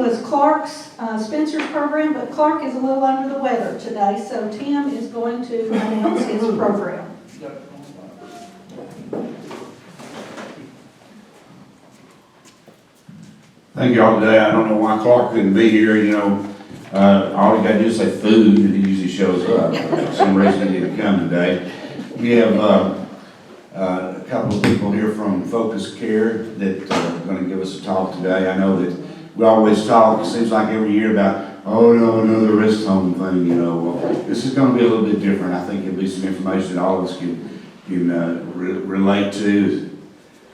was Clark's, Spencer's program, but Clark is a little under the weather today, so Tim is going to announce his program. Thank you all today. I don't know why Clark couldn't be here, you know. All you gotta do is say food and he usually shows up. For some reason he didn't come today. We have a couple of people here from Focus Care that are gonna give us a talk today. I know that we always talk, it seems like every year about, oh no, another rest home thing, you know. Well, this is gonna be a little bit different. I think it'll be some information that all of us can relate to.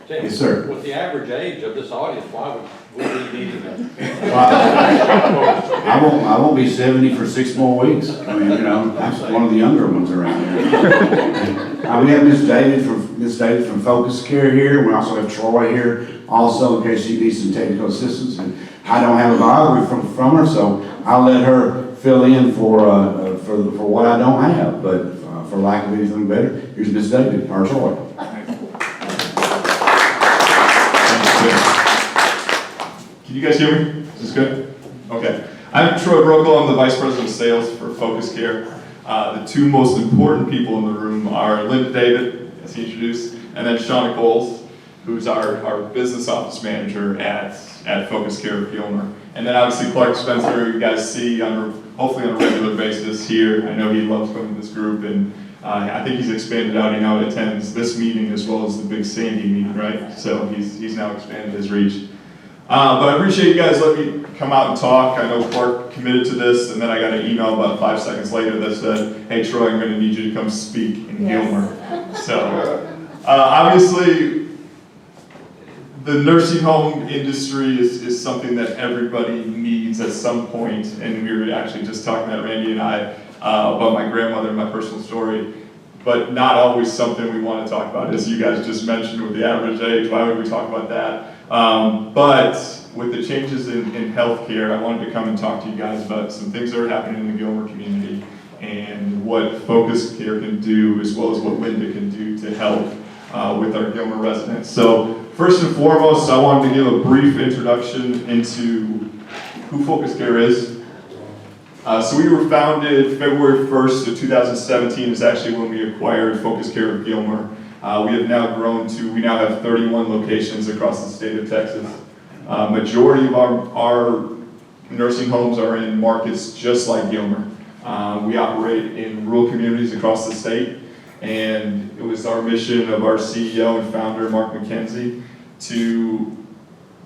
James, Yes, sir. with the average age of this audience, why would we need to I won't be 70 for 6 more weeks. I mean, you know, I'm one of the younger ones around here. We have Miss David from Focus Care here. We also have Troy here, also in case she needs some technical assistance. And I don't have a biography from her, so I'll let her fill in for what I don't have. But for lack of anything better, here's Miss David or Troy. Can you guys hear me? Is this good? Okay. I'm Troy Brokel. I'm the Vice President of Sales for Focus Care. The two most important people in the room are Linda David, as he introduced, and then Shauna Coles, who's our Business Office Manager at Focus Care of Gilmer. And then obviously Clark Spencer, you guys see hopefully on a regular basis here. I know he loves coming to this group, and I think he's expanded out. He now attends this meeting as well as the Big Sandy meeting, right? So he's now expanded his reach. But I appreciate you guys letting me come out and talk. I know Clark committed to this, and then I got an email about 5 seconds later that said, hey Troy, I'm going to need you to come speak in Gilmer. So obviously the nursing home industry is something that everybody needs at some point, and we were actually just talking about Randy and I about my grandmother and my personal story, but not always something we want to talk about. As you guys just mentioned with the average age, why would we talk about that? But with the changes in healthcare, I wanted to come and talk to you guys about some things that are happening in the Gilmer community and what Focus Care can do, as well as what Linda can do to help with our Gilmer residents. So first and foremost, I wanted to give a brief introduction into who Focus Care is. So we were founded February 1st of 2017 is actually when we acquired Focus Care of Gilmer. We have now grown to, we now have 31 locations across the state of Texas. Majority of our nursing homes are in markets just like Gilmer. We operate in rural communities across the state, and it was our mission of our CEO and founder, Mark McKenzie, to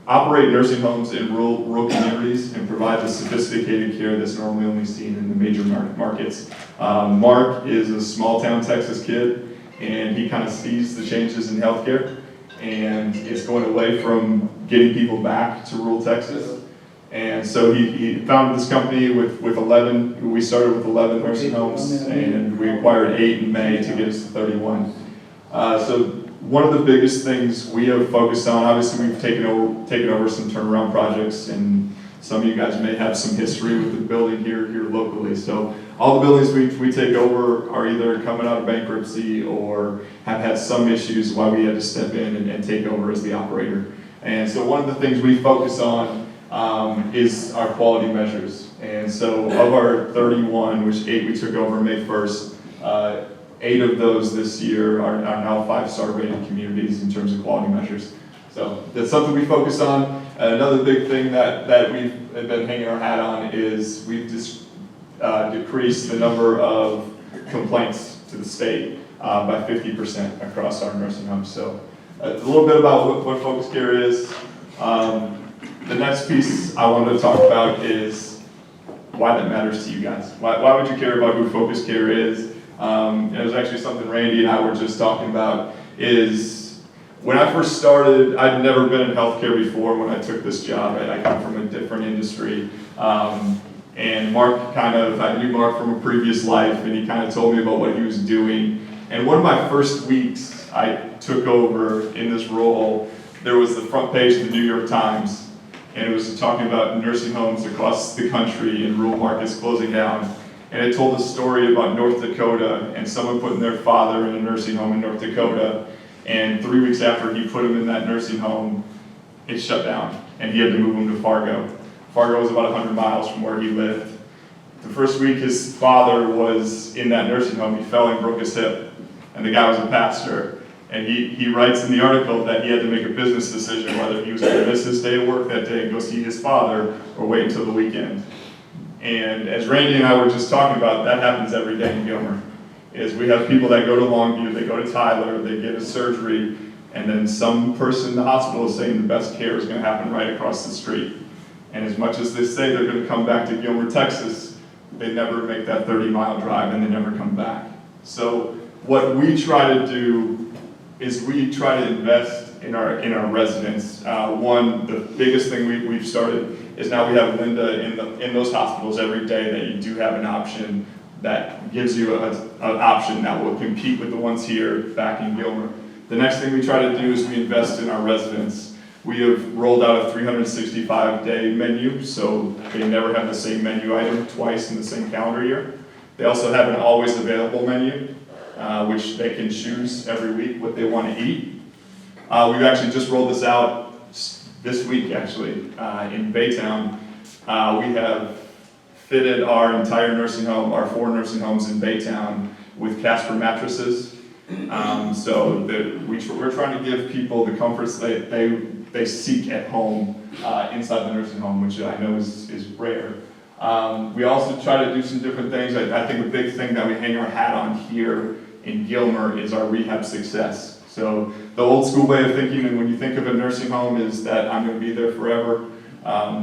operate nursing homes in rural communities and provide the sophisticated care that's normally only seen in the major markets. Mark is a small town Texas kid, and he kind of sees the changes in healthcare, and it's going away from getting people back to rural Texas. And so he founded this company with 11, we started with 11 nursing homes, and we acquired 8 in May to get us to 31. So one of the biggest things we have focused on, obviously we've taken over some turnaround projects, and some of you guys may have some history with the building here locally. So all the buildings we take over are either coming out of bankruptcy or have had some issues why we had to step in and take over as the operator. And so one of the things we focus on is our quality measures. And so of our 31, which 8 we took over May 1st, 8 of those this year are now 5-star rated communities in terms of quality measures. So that's something we focus on. Another big thing that we've been hanging our hat on is we've just decreased the number of complaints to the state by 50% across our nursing homes. So a little bit about what Focus Care is. The next piece I wanted to talk about is why that matters to you guys. Why would you care about who Focus Care is? It was actually something Randy and I were just talking about, is when I first started, I'd never been in healthcare before when I took this job. I come from a different industry. And Mark I knew Mark from a previous life, and he kind of told me about what he was doing. And one of my first weeks I took over in this role, there was the front page of the New York Times, and it was talking about nursing homes across the country and rural markets closing down. And it told a story about North Dakota and someone putting their father in a nursing home in North Dakota, and 3 weeks after he put him in that nursing home, it shut down, and he had to move him to Fargo. Fargo was about 100 miles from where he lived. The first week his father was in that nursing home, he fell and broke his hip, and the guy was a pastor. And he writes in the article that he had to make a business decision whether he was going to miss his day of work that day and go see his father or wait until the weekend. And as Randy and I were just talking about, that happens every day in Gilmer. Is we have people that go to Longview, they go to Tyler, they get a surgery, and then some person in the hospital is saying the best care is going to happen right across the street. And as much as they say they're going to come back to Gilmer, Texas, they never make that 30-mile drive and they never come back. So what we try to do is we try to invest in our residents. One, the biggest thing we've started is now we have Linda in those hospitals every day that you do have an option that gives you an option that will compete with the ones here back in Gilmer. The next thing we try to do is we invest in our residents. We have rolled out a 365-day menu, so they never have the same menu item twice in the same calendar year. They also have an always available menu, which they can choose every week what they want to eat. We've actually just rolled this out this week, actually, in Baytown. We have fitted our entire nursing home, our 4 nursing homes in Baytown, with Casper mattresses. So we're trying to give people the comforts they seek at home inside the nursing home, which I know is rare. We also try to do some different things. I think a big thing that we hang our hat on here in Gilmer is our rehab success. So the old school way of thinking, and when you think of a nursing home, is that I'm going to be there forever.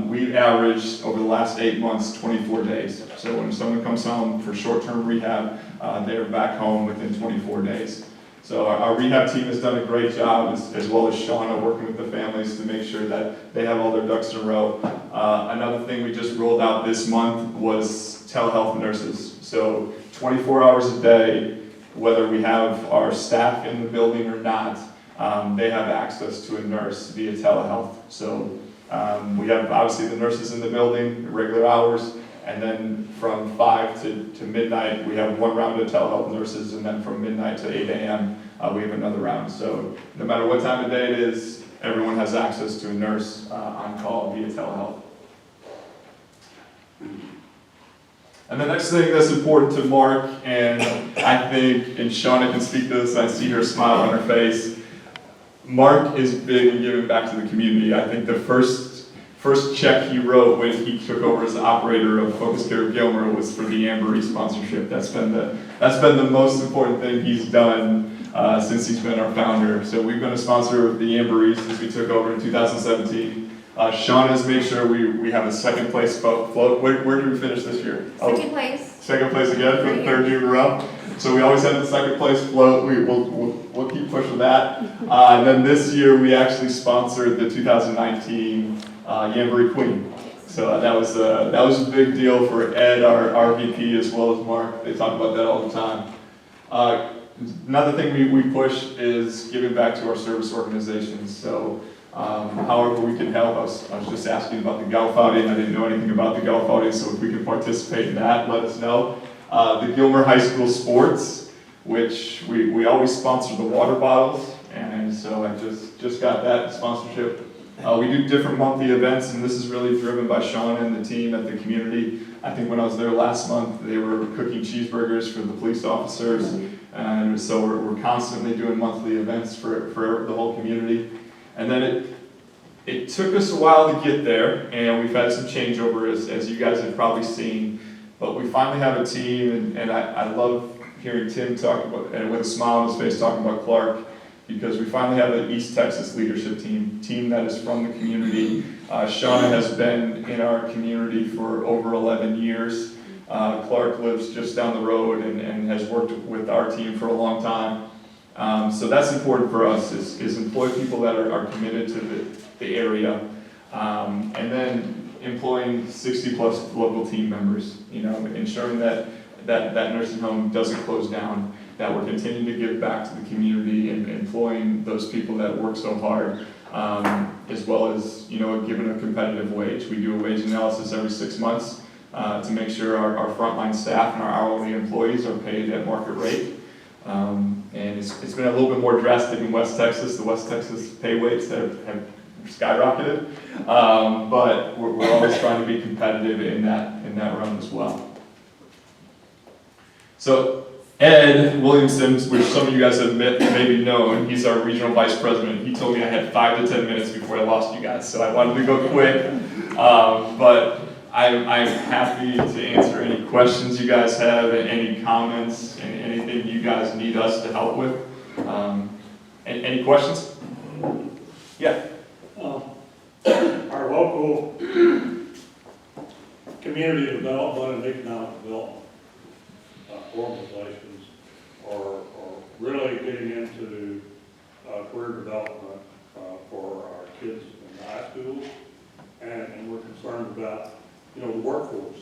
We've averaged over the last 8 months, 24 days. So when someone comes home for short-term rehab, they're back home within 24 days. So our rehab team has done a great job, as well as Shauna, working with the families to make sure that they have all their ducks in a row. Another thing we just rolled out this month was telehealth nurses. So 24 hours a day, whether we have our staff in the building or not, they have access to a nurse via telehealth. So we have obviously the nurses in the building, regular hours, and then from 5 to midnight, we have one round of telehealth nurses, and then from midnight to 8 a.m., we have another round. So no matter what time of day it is, everyone has access to a nurse on call via telehealth. And the next thing that's important to Mark, and I think, and Shauna can speak to this, I see her smile on her face, Mark is big in giving back to the community. I think the first check he wrote when he took over as operator of Focus Care of Gilmer was for the Ambery sponsorship. That's been the most important thing he's done since he's been our founder. So we've been a sponsor of the Ambery since we took over in 2017. Sean has made sure we have a second place float. Where did we finish this year? Second place. Second place again for the third year in a row. So we always have the second place float. We'll keep pushing that. And then this year we actually sponsored the 2019 Jamboree Queen. So that was a big deal for Ed, our VP, as well as Mark. They talk about that all the time. Another thing we push is giving back to our service organizations. So however we can help us. I was just asking about the golf outing. I didn't know anything about the golf outing, so if we can participate in that, let us know. The Gilmer High School Sports, which we always sponsor the water bottles, and so I just got that sponsorship. We do different monthly events, and this is really driven by Sean and the team at the community. I think when I was there last month, they were cooking cheeseburgers for the police officers, and so we're constantly doing monthly events for the whole community. And then it took us a while to get there, and we've had some changeover, as you guys have probably seen. But we finally have a team, and I love hearing Tim talk about, and with a smile on his face, talking about Clark, because we finally have an East Texas leadership team that is from the community. Shauna has been in our community for over 11 years. Clark lives just down the road and has worked with our team for a long time. So that's important for us, is employ people that are committed to the area, and then employing 60+ local team members, ensuring that nursing home doesn't close down, that we're continuing to give back to the community and employing those people that work so hard, as well as, giving a competitive wage. We do a wage analysis every 6 months to make sure our frontline staff and our hourly employees are paid at market rate. And it's been a little bit more drastic in West Texas. The West Texas pay weights have skyrocketed. But we're always trying to be competitive in that realm as well. So Ed Williamson, which some of you guys have maybe known, he's our regional vice president. He told me I had 5 to 10 minutes before I lost you guys, so I wanted to go quick. But I'm happy to answer any questions you guys have, and any comments, and anything you guys need us to help with. Any questions? Yeah. Our local community development and economic development organizations are really getting into career development for our kids in the high schools, and we're concerned about, the workforce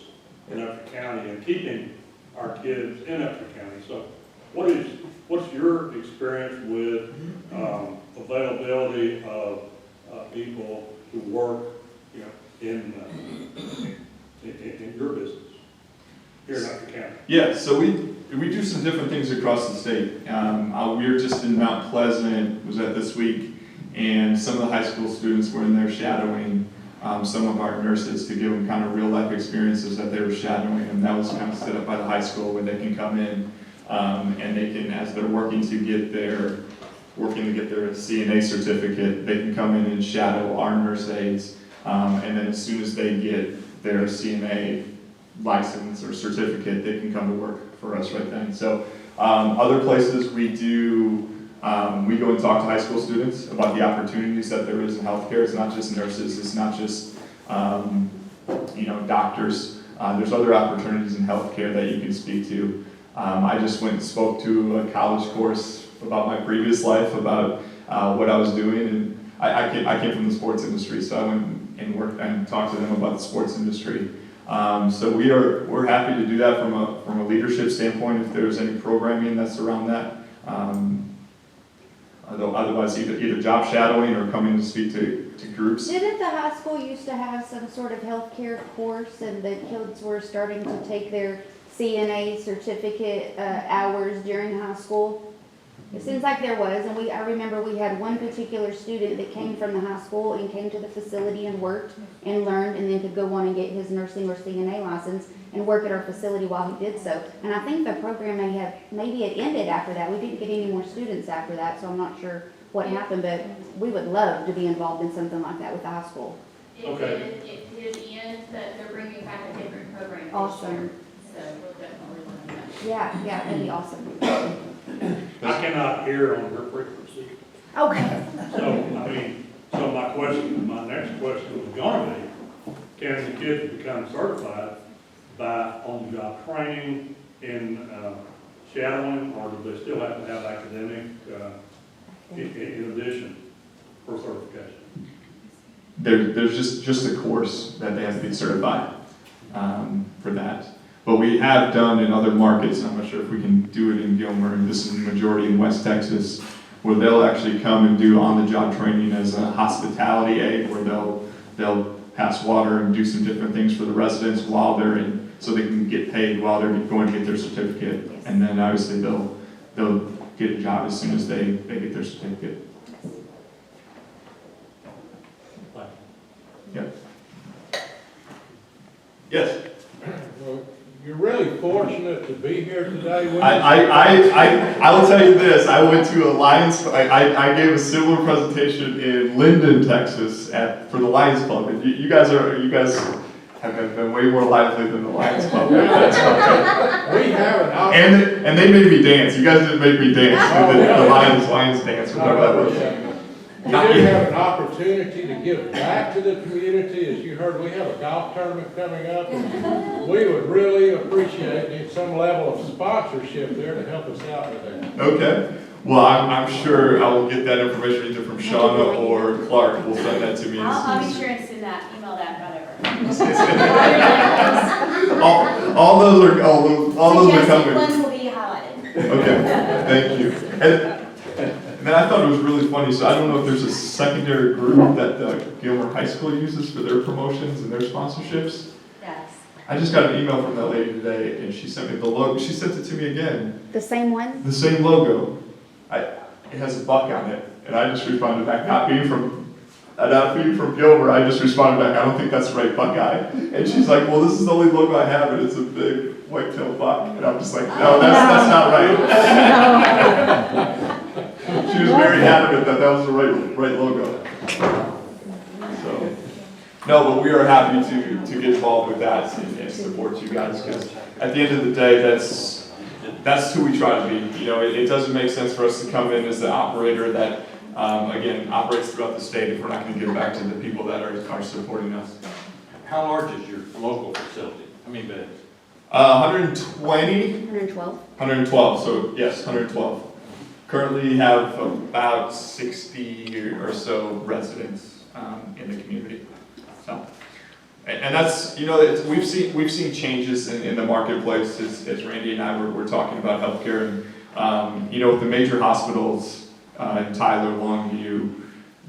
in Upshur County and keeping our kids in Upshur County. So what's your experience with availability of people who work, in your business here in Upshur County? Yeah, so we do some different things across the state. We were just in Mount Pleasant, was that this week, and some of the high school students were in there shadowing some of our nurses to give them kind of real life experiences that they were shadowing, and that was kind of set up by the high school where they can come in and they can, as they're working to get their CNA certificate, they can come in and shadow our nurse aides, and then as soon as they get their CNA license or certificate, they can come to work for us right then. So other places we do, we go and talk to high school students about the opportunities that there is in healthcare. It's not just nurses, it's not just doctors. There's other opportunities in healthcare that you can speak to. I just went and spoke to a college course about my previous life, about what I was doing, and I came from the sports industry, so I went and worked and talked to them about the sports industry. So we're happy to do that from a leadership standpoint if there's any programming that's around that. Otherwise, either job shadowing or coming to speak to groups. Didn't the high school used to have some sort of healthcare course, and the kids were starting to take their CNA certificate hours during high school? It seems like there was, and I remember we had one particular student that came from the high school and came to the facility and worked and learned, and then could go on and get his nursing or CNA license and work at our facility while he did so. And I think the program maybe it ended after that. We didn't get any more students after that, so I'm not sure what happened, but we would love to be involved in something like that with the high school. Okay. It did end, but they're bringing back a different program this Awesome. year. So we'll definitely learn that. Yeah, that'd be awesome. I cannot hear on her frequency. Okay. So my next question was gonna be, can the kids become certified by on-the-job training in shadowing, or do they still have to have academic in addition for certification? There's just a course that they have to be certified for that. But we have done in other markets, and I'm not sure if we can do it in Gilmer, and this is the majority in West Texas, where they'll actually come and do on-the-job training as a hospitality aide, where they'll pass water and do some different things for the residents while they're in, so they can get paid while they're going to get their certificate. Yes. And then obviously they'll get a job as soon as they get their certificate. Yep. Yes? Well, you're really fortunate to be here today with us. I will tell you this, I went to a Lions, I gave a similar presentation in Linden, Texas for the Lions Club, and you guys have been way more lively than the Lions Club. We have an opportunity. And they made me dance, you guys didn't make me dance, the Lions dance, whatever that was. You do have an opportunity to give back to the community. As you heard, we have a golf tournament coming up, and we would really appreciate some level of sponsorship there to help us out with that. Okay, well, I'm sure I will get that information either from Shauna or Clark, will send that to me. I'll be sure and send that, email that right over. All those are coming. Ones will be highlighted. Okay, thank you. And then I thought it was really funny, so I don't know if there's a secondary group that Gilmer High School uses for their promotions and their sponsorships. Yes. I just got an email from that lady today, and she sent me the logo. She sent it to me again. The same one? The same logo. It has a buck on it, and I just responded back, not being from feed from Gilmer, I just responded back, I don't think that's the right Buckeye. And she's like, well, this is the only logo I have, and it's a big white-tailed buck. And I'm just like, no, that's not right. She was very adamant that was the right logo. So, no, but we are happy to get involved with that and support you guys, because at the end of the day, that's who we try to be. You know, it doesn't make sense for us to come in as the operator that, again, operates throughout the state if we're not going to give back to the people that are supporting us. How large is your local facility? How many beds? 120, 112. 112, so yes, 112. Currently have about 60 or so residents in the community. So, and that's, you know, we've seen changes in the marketplace as Randy and I were talking about healthcare, and you know, with the major hospitals, Tyler, Longview,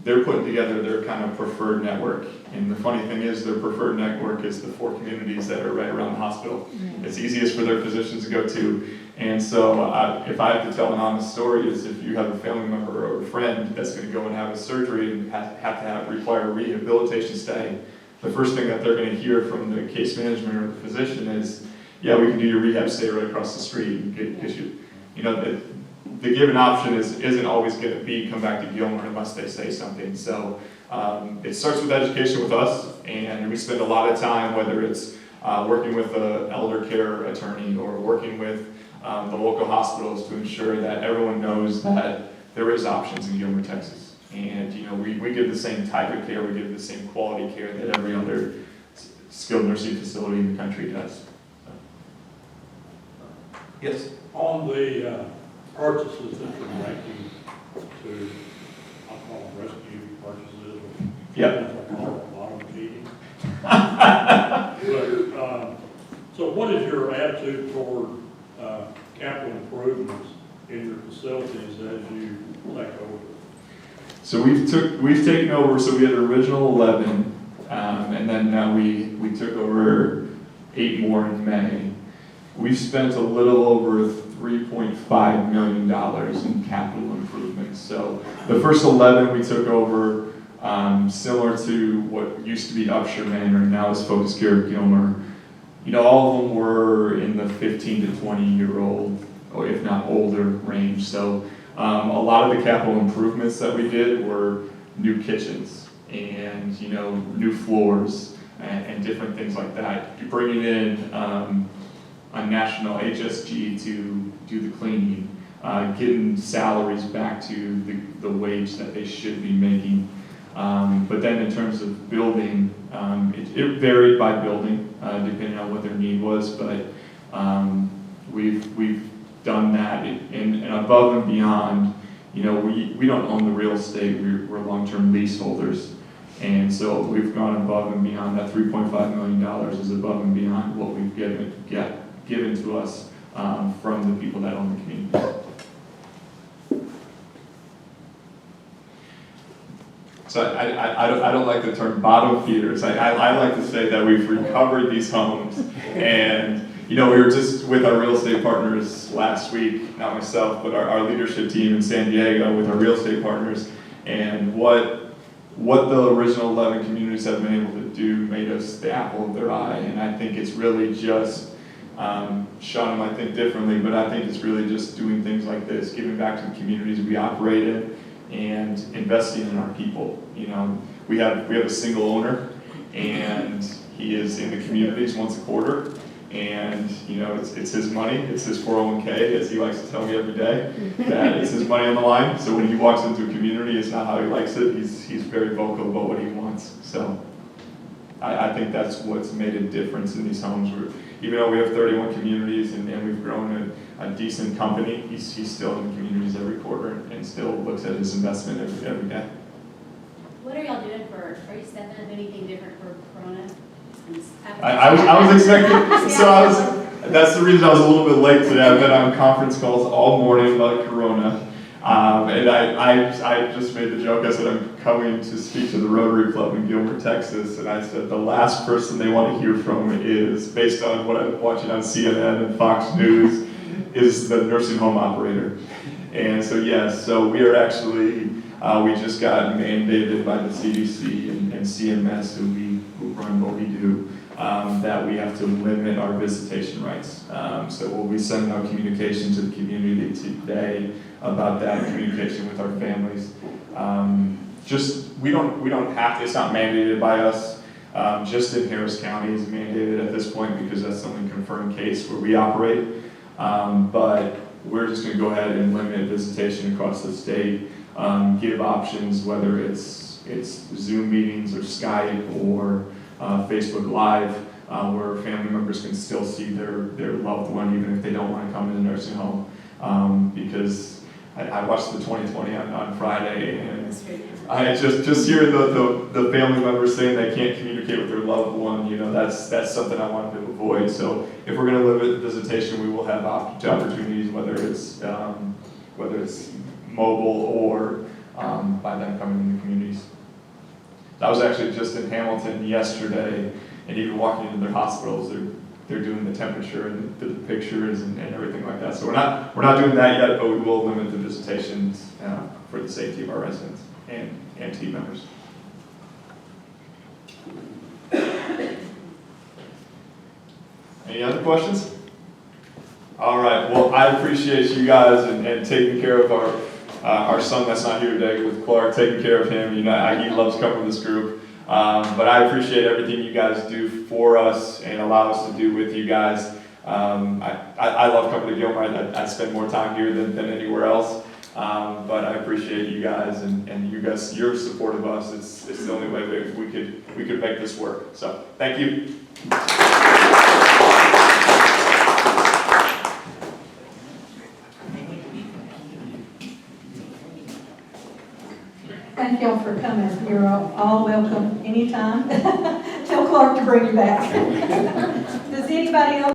they're putting together their kind of preferred network. And the funny thing is, their preferred network is the 4 communities that are right around the hospital. It's easiest for their physicians to go to. And so if I have to tell an honest story, is if you have a family member or a friend that's going to go and have a surgery and require a rehabilitation stay, the first thing that they're going to hear from the case management or the physician is, yeah, we can do your rehab stay right across the street and get you, you know, the given option isn't always going to be come back to Gilmer unless they say something. So it starts with education with us, and we spend a lot of time, whether it's working with an elder care attorney or working with the local hospitals to ensure that everyone knows that there is options in Gilmer, Texas. And you know, we give the same type of care, we give the same quality care that every other skilled nursing facility in the country does. So. Yes? On the purchases that you're making to, I'll call them rescue purchases. Yep. I call it bottom feeding. But, so what is your attitude toward capital improvements in your facilities as you take over? So we've taken over, so we had an original 11, and then now we took over 8 more in May. We've spent a little over $3.5 million in capital improvements. So the first 11 we took over, similar to what used to be Upshur Manor, now is Focus Care of Gilmer. You know, all of them were in the 15 to 20-year-old, or if not older range. So a lot of the capital improvements that we did were new kitchens and, you know, new floors and different things like that. You're bringing in a national HSG to do the cleaning, getting salaries back to the wage that they should be making. But then in terms of building, it varied by building, depending on what their need was, but we've done that, and above and beyond. You know, we don't own the real estate, we're long-term leaseholders, and so we've gone above and beyond. That $3.5 million is above and beyond what we've given to us from the people that own the community. So I don't like the term bottom feeders. I like to say that we've recovered these homes, and you know, we were just with our real estate partners last week, not myself, but our leadership team in San Diego with our real estate partners, and what the original 11 communities have been able to do made us the apple of their eye. And I think it's really just, Sean might think differently, but I think it's really just doing things like this, giving back to the communities we operate in, and investing in our people. You know, we have a single owner, and he is in the communities once a quarter. And, you know, it's his money, it's his 401k, as he likes to tell me every day, that it's his money on the line. So when he walks into a community, it's not how he likes it, he's very vocal about what he wants. So I think that's what's made a difference in these homes. Even though we have 31 communities and we've grown a decent company, he's still in communities every quarter and still looks at his investment every day. What are y'all doing are you stepping up anything different for Corona? I was expecting, that's the reason I was a little bit late today. I've been on conference calls all morning about Corona. And I just made the joke, I said I'm coming to speak to the Rotary Club in Gilmer, Texas, and I said the last person they want to hear from is, based on what I'm watching on CNN and Fox News, is the nursing home operator. And so yes, so we are actually We just got mandated by the CDC and CMS, who run what we do, that we have to limit our visitation rights. So we'll be sending out communication to the community today about that, communication with our families. We don't have to, it's not mandated by us. Just in Harris County is mandated at this point because that's the only confirmed case where we operate. But we're just gonna go ahead and limit visitation across the state, give options, whether it's Zoom meetings or Skype or Facebook Live, where family members can still see their loved one even if they don't wanna come in the nursing home. Because I watched the 2020 on Friday, and I just hearing the family members saying they can't communicate with their loved one, that's something I wanted to avoid. So if we're going to limit visitation, we will have opportunities, whether it's mobile or by them coming in the communities. I was actually just in Hamilton yesterday, and even walking into their hospitals, they're doing the temperature and the pictures and everything like that. So we're not doing that yet, but we will limit the visitations for the safety of our residents and team members. Any other questions? All right. Well, I appreciate you guys and taking care of our son that's not here today with Clark, taking care of him. He loves coming to this group. But I appreciate everything you guys do for us and allow us to do with you guys. I love coming to Gilmer. I spend more time here than anywhere else. But I appreciate you guys and you guys, your support of us. It's the only way we could make this work. So thank you. Thank y'all for coming. You're all welcome anytime. Tell Clark to bring you back. Does anybody else